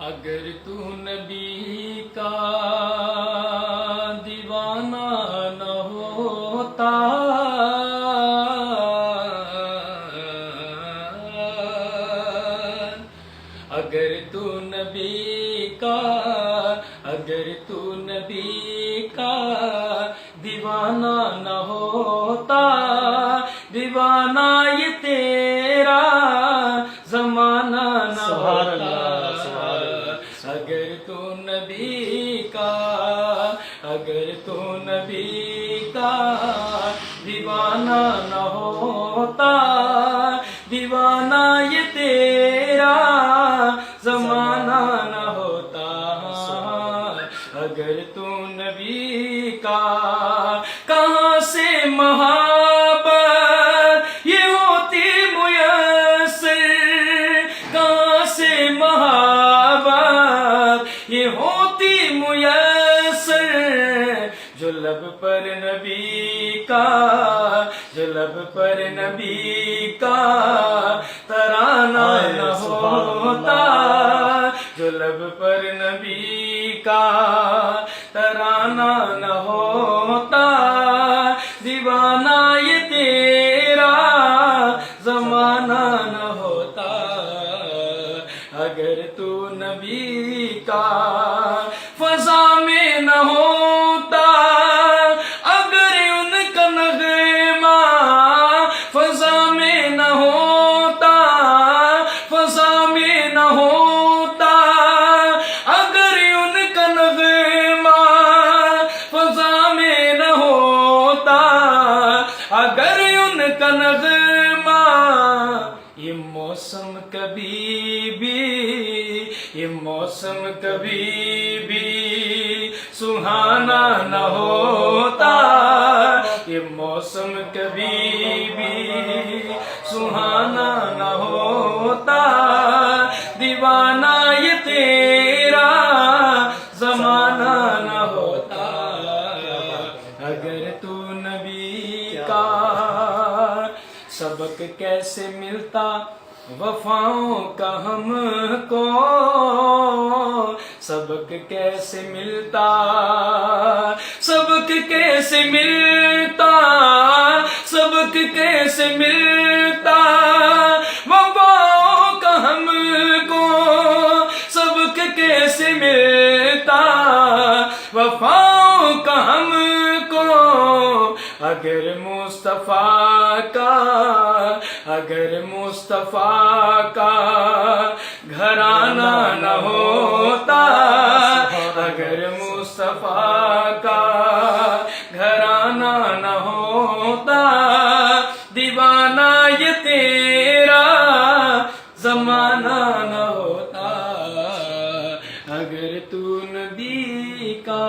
اگر تو نبی کا دیوانہ نہ ہوتا، اگر تو نبی کا دیوانہ نہ ہوتا، دیوانہ یہ تیرا زمانہ نہ ہوتا۔ اگر تو نبی کا دیوانہ نہ ہوتا، دیوانہ یہ تیرا زمانہ نہ ہوتا۔ اگر تو نبی کا کہاں سے محبت یہ ہوتی میسر، کہاں سے محبت یہ ہوتی میسر، جو لب پر نبی کا ترانہ نہ ہوتا، جو لب پر نبی کا ترانہ نہ ہوتا، دیوانہ یہ تیرا زمانہ نہ ہوتا۔ اگر تو نبی کا فضا میں نہ ہوتا، اگر ان کا نغمہ فضا میں نہ ہوتا، فضا میں نہ ہوتا، اگر ان کا نغمہ فضا میں نہ ہوتا، اگر ان کا نغمہ، یہ موسم کبھی بھی سہانا نہ ہوتا، یہ موسم کبھی بھی سہانا نہ ہوتا، دیوانہ یہ تیرا زمانہ نہ ہوتا۔ اگر تو نبی کا سبق کیسے ملتا وفاؤں کا ہم کو، سبق کیسے ملتا، سبق کیسے ملتا، سبق کیسے ملتا وفاؤں کا ہم کو، سبق کیسے ملتا وفاؤں کا ہم کو۔ اگر مصطفیٰ کا گھرانہ نہ ہوتا، اگر مصطفیٰ کا گھرانہ نہ ہوتا، دیوانہ یہ تیرا زمانہ نہ ہوتا۔ اگر تو نبی کا